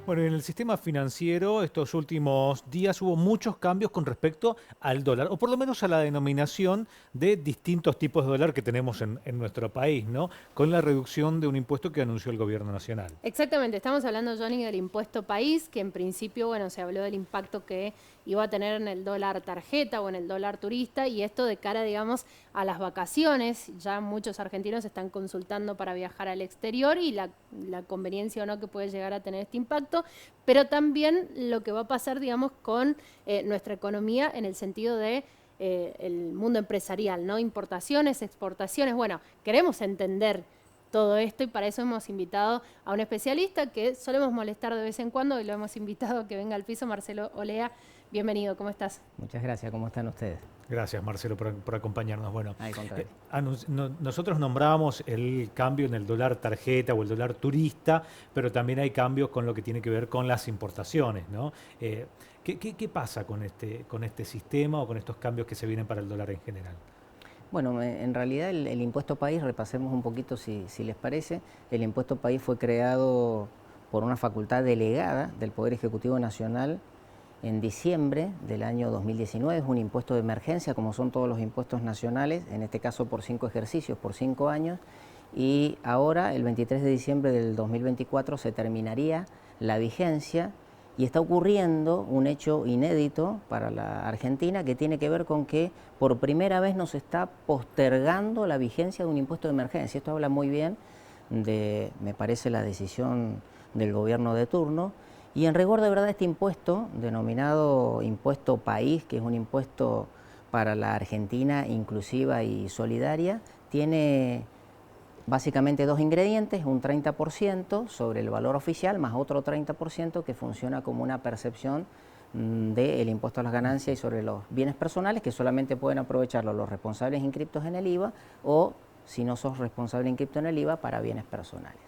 Bueno, en el sistema financiero estos últimos días hubo muchos cambios con respecto al dólar, o por lo menos a la denominación de distintos tipos de dólar que tenemos en nuestro país, ¿no? Con la reducción de un impuesto que anunció el gobierno nacional. Exactamente, estamos hablando, Johnny, del impuesto país, que en principio, bueno, se habló del impacto que iba a tener en el dólar tarjeta o en el dólar turista, y esto de cara, digamos, a las vacaciones. Ya muchos argentinos están consultando para viajar al exterior y la conveniencia o no que puede llegar a tener este impacto, pero también lo que va a pasar, digamos, con nuestra economía en el sentido de el mundo empresarial, ¿no? Importaciones, exportaciones. Bueno, queremos entender todo esto y para eso hemos invitado a un especialista que solemos molestar de vez en cuando y lo hemos invitado a que venga al piso, Marcelo Olea. Bienvenido, ¿cómo estás? Muchas gracias, ¿cómo están ustedes? Gracias, Marcelo, por acompañarnos. Bueno, Al contrario. nosotros nombrábamos el cambio en el dólar tarjeta o el dólar turista, pero también hay cambios con lo que tiene que ver con las importaciones, ¿no? ¿Qué pasa con este sistema o con estos cambios que se vienen para el dólar en general? Bueno, en realidad el impuesto país, repasemos un poquito si les parece, el impuesto país fue creado por una facultad delegada del Poder Ejecutivo Nacional en diciembre del año 2019, es un impuesto de emergencia como son todos los impuestos nacionales, en este caso por 5 ejercicios, por 5 años, y ahora el 23 de diciembre del 2024 se terminaría la vigencia. Y está ocurriendo un hecho inédito para la Argentina que tiene que ver con que por primera vez nos está postergando la vigencia de un impuesto de emergencia. Esto habla muy bien de, me parece, la decisión del gobierno de turno. Y en rigor de verdad este impuesto, denominado impuesto país, que es un impuesto para la Argentina inclusiva y solidaria, tiene básicamente dos ingredientes, un 30% sobre el valor oficial más otro 30% que funciona como una percepción del impuesto a las ganancias y sobre los bienes personales que solamente pueden aprovecharlo los responsables inscriptos en el IVA o, si no sos responsable inscripto en el IVA, para bienes personales.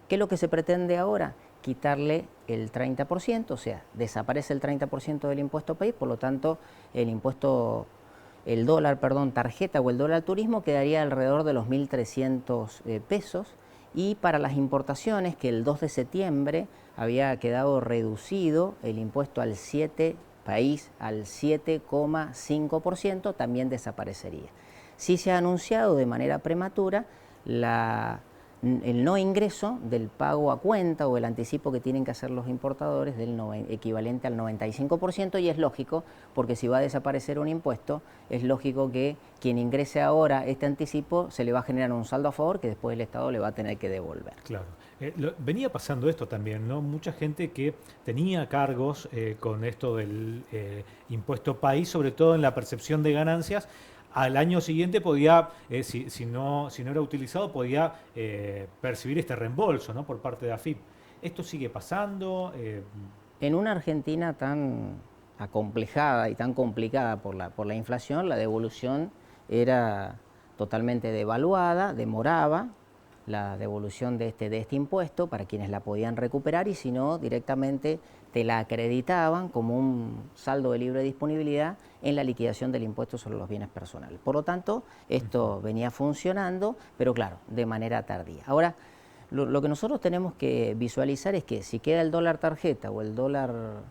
¿Qué es lo que se pretende ahora? Quitarle el 30%, o sea, desaparece el 30% del impuesto país, por lo tanto el dólar, perdón, tarjeta o el dólar turismo quedaría alrededor de los 1.300 pesos, y para las importaciones, que el 2 de septiembre había quedado reducido el impuesto al 7 país al 7,5%, también desaparecería. Sí se ha anunciado de manera prematura el no ingreso del pago a cuenta o el anticipo que tienen que hacer los importadores del equivalente al 95%, y es lógico, porque si va a desaparecer un impuesto, es lógico que quien ingrese ahora este anticipo se le va a generar un saldo a favor que después el Estado le va a tener que devolver. Claro. Venía pasando esto también, ¿no? Mucha gente que tenía cargos con esto del impuesto país, sobre todo en la percepción de ganancias, al año siguiente podía, si no era utilizado, podía percibir este reembolso, ¿no? Por parte de AFIP. ¿Esto sigue pasando? En una Argentina tan acomplejada y tan complicada por la inflación, la devolución era totalmente devaluada, demoraba la devolución de este impuesto para quienes la podían recuperar, y si no, directamente te la acreditaban como un saldo de libre disponibilidad en la liquidación del impuesto sobre los bienes personales. Por lo tanto, esto venía funcionando, pero claro, de manera tardía. Ahora, lo que nosotros tenemos que visualizar es que si queda el dólar tarjeta o el dólar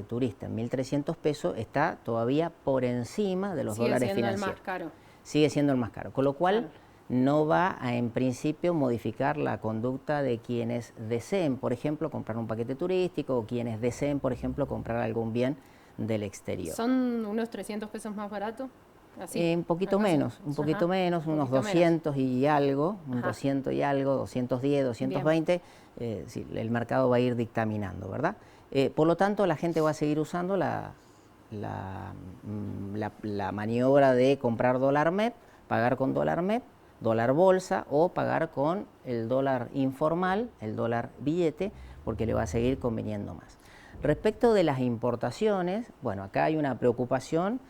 turista en 1.300 pesos, está todavía por encima de los Sigue dólares siendo el financieros. más caro. Sigue siendo el más caro, con lo cual Claro. no va a, en principio, modificar la conducta de quienes deseen, por ejemplo, comprar un paquete turístico, o quienes deseen, por ejemplo, comprar algún bien del exterior. ¿Son unos 300 pesos más barato? Así, Un poquito una cosa. menos, un poquito Ajá, menos, un unos poquito menos. 200 y algo, un Ajá, 200 y algo, 210, bien. 220, sí, el mercado va a ir dictaminando, ¿verdad? Por lo tanto, la gente va a seguir usando la maniobra de comprar dólar MEP, pagar con dólar MEP, dólar bolsa, o pagar con el dólar informal, el dólar billete, porque le va a seguir conveniendo más. Respecto de las importaciones, bueno, acá hay una preocupación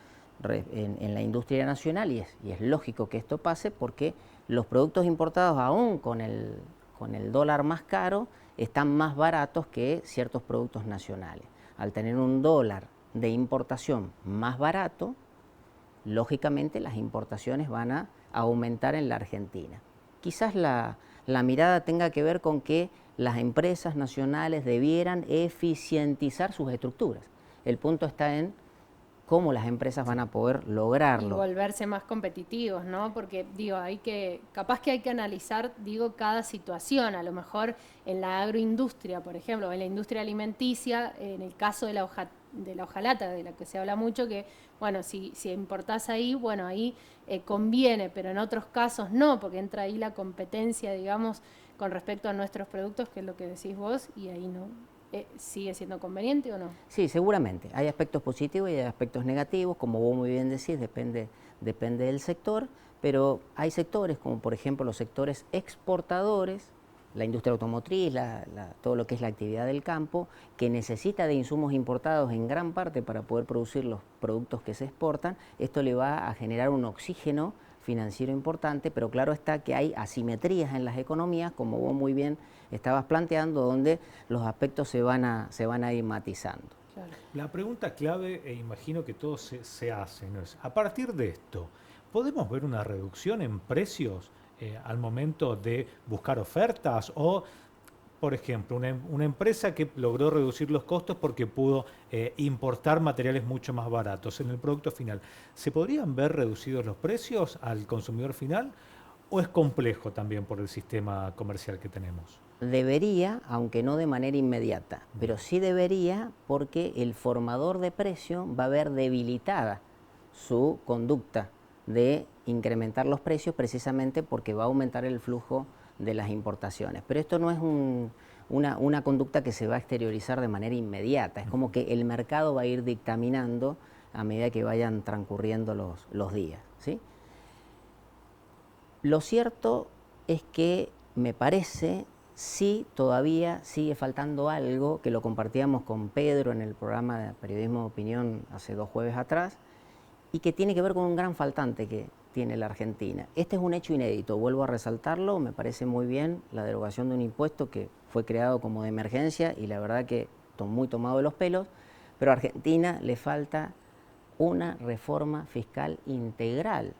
en la industria nacional, y es lógico que esto pase porque los productos importados, aún con el dólar más caro, están más baratos que ciertos productos nacionales. Al tener un dólar de importación más barato, lógicamente las importaciones van a aumentar en la Argentina. Quizás la mirada tenga que ver con que las empresas nacionales debieran eficientizar sus estructuras. El punto está en cómo las empresas van a poder lograrlo. Y volverse más competitivos, ¿no? Porque, digo, capaz que hay que analizar, digo, cada situación. A lo mejor en la agroindustria, por ejemplo, en la industria alimenticia, en el caso de la hojalata, de la que se habla mucho, que, bueno, si importás ahí, bueno, ahí conviene, pero en otros casos no, porque entra ahí la competencia, digamos, con respecto a nuestros productos, que es lo que decís vos, y ahí no. ¿Sigue siendo conveniente o no? Sí, seguramente. Hay aspectos positivos y hay aspectos negativos, como vos muy bien decís, depende del sector, pero hay sectores como por ejemplo los sectores exportadores, la industria automotriz, todo lo que es la actividad del campo, que necesita de insumos importados en gran parte para poder producir los productos que se exportan. Esto le va a generar un oxígeno financiero importante, pero claro está que hay asimetrías en las economías, como vos muy bien estabas planteando, donde los aspectos se van a ir matizando. Claro. La pregunta clave, e imagino que todos se hacen, es, a partir de esto, ¿podemos ver una reducción en precios al momento de buscar ofertas? O, por ejemplo, una empresa que logró reducir los costos porque pudo importar materiales mucho más baratos en el producto final, ¿se podrían ver reducidos los precios al consumidor final? ¿O es complejo también por el sistema comercial que tenemos? Debería, aunque no de manera inmediata, pero sí debería porque el formador de precio va a ver debilitada su conducta de incrementar los precios precisamente porque va a aumentar el flujo de las importaciones. Pero esto no es una conducta que se va a exteriorizar de manera inmediata, es como que el mercado va a ir dictaminando a medida que vayan transcurriendo los días, ¿sí? Lo cierto es que me parece sí todavía sigue faltando algo que lo compartíamos con Pedro en el programa de Periodismo de Opinión hace 2 jueves atrás y que tiene que ver con un gran faltante que tiene la Argentina. Este es un hecho inédito, vuelvo a resaltarlo, me parece muy bien la derogación de un impuesto que fue creado como de emergencia y la verdad que muy tomado de los pelos, pero a Argentina le falta una reforma fiscal integral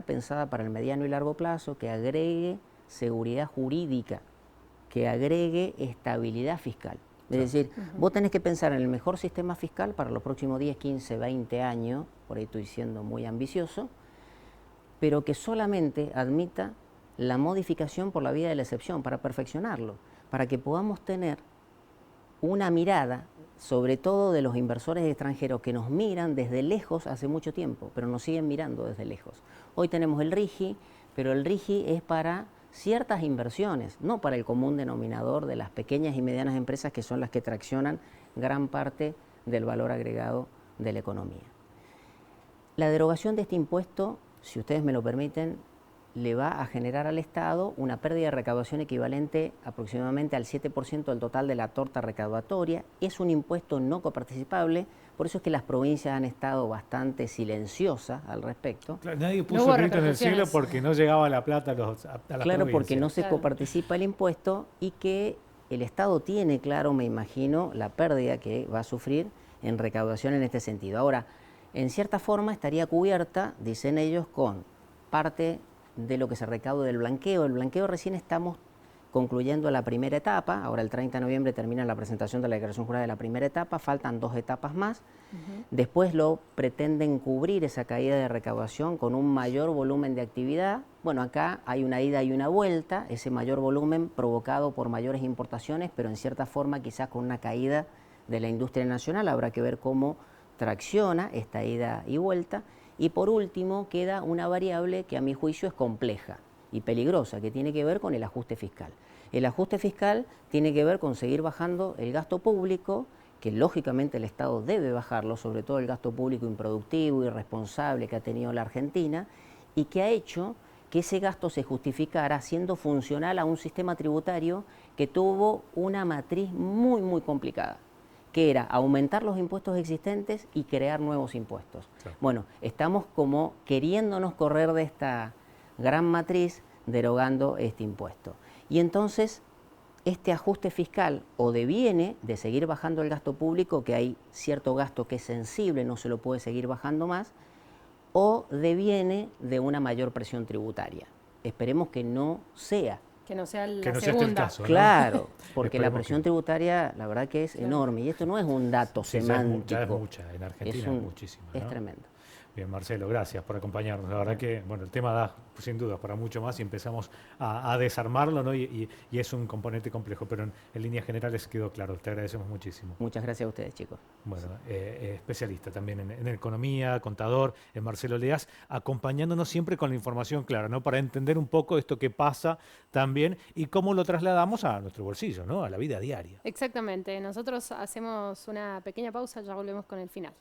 pensada para el mediano y largo plazo que agregue seguridad jurídica, que agregue estabilidad fiscal. Es decir, vos tenés que pensar en el mejor sistema fiscal para los próximos 10, 15, 20 años, por ahí estoy siendo muy ambicioso, pero que solamente admita la modificación por la vía de la excepción, para perfeccionarlo, para que podamos tener una mirada, sobre todo de los inversores extranjeros que nos miran desde lejos hace mucho tiempo, pero nos siguen mirando desde lejos. Hoy tenemos el RIGI, pero el RIGI es para ciertas inversiones, no para el común denominador de las pequeñas y medianas empresas que son las que traccionan gran parte del valor agregado de la economía. La derogación de este impuesto, si ustedes me lo permiten, le va a generar al Estado una pérdida de recaudación equivalente aproximadamente al 7% del total de la torta recaudatoria. Es un impuesto no coparticipable, por eso es que las provincias han estado bastante silenciosas al respecto. Claro, nadie puso el grito en el cielo porque no llegaba la plata a las claro, provincias. Porque no se coparticipa el impuesto y que el Estado tiene claro, me imagino, la pérdida que va a sufrir en recaudación en este sentido. Ahora, en cierta forma estaría cubierta, dicen ellos, con parte de lo que se recaude del blanqueo. El blanqueo recién estamos concluyendo la primera etapa, ahora el 30 de noviembre termina la presentación de la declaración jurada de la primera etapa, faltan 2 etapas más, después lo pretenden cubrir esa caída de recaudación con un mayor volumen de actividad. Bueno, acá hay una ida y una vuelta, ese mayor volumen provocado por mayores importaciones, pero en cierta forma quizás con una caída de la industria nacional, habrá que ver cómo tracciona esta ida y vuelta. Y por último queda una variable que a mi juicio es compleja y peligrosa, que tiene que ver con el ajuste fiscal. El ajuste fiscal tiene que ver con seguir bajando el gasto público, que lógicamente el Estado debe bajarlo, sobre todo el gasto público improductivo, irresponsable que ha tenido la Argentina, y que ha hecho que ese gasto se justificara siendo funcional a un sistema tributario que tuvo una matriz muy complicada, que era aumentar los impuestos existentes y crear nuevos impuestos. Sí. Bueno, estamos como queriéndonos correr de esta gran matriz derogando este impuesto. Y entonces, este ajuste fiscal o deviene de seguir bajando el gasto público, que hay cierto gasto que es sensible, no se lo puede seguir bajando más, o deviene de una mayor presión tributaria. Esperemos que no sea Que no sea la que no sea este el segunda. caso, ¿no? Claro, porque la Esperemos presión que- tributaria, la verdad que es enorme. Y esto no es un dato Sí, semántico. ya es mucha, en Argentina es muchísima, Es ¿no? tremendo. Bien, Marcelo, gracias por acompañarnos. La verdad que, bueno, el tema da sin duda para mucho más y empezamos a desarmarlo, ¿no? Y es un componente complejo, pero en líneas generales quedó claro. Te agradecemos muchísimo. Muchas gracias a ustedes, chicos. Bueno, especialista también en economía, contador, Marcelo Leas, acompañándonos siempre con la información clara, ¿no? Para entender un poco esto que pasa también y cómo lo trasladamos a nuestro bolsillo, ¿no? A la vida diaria. Exactamente. Nosotros hacemos una pequeña pausa, ya volvemos con el final.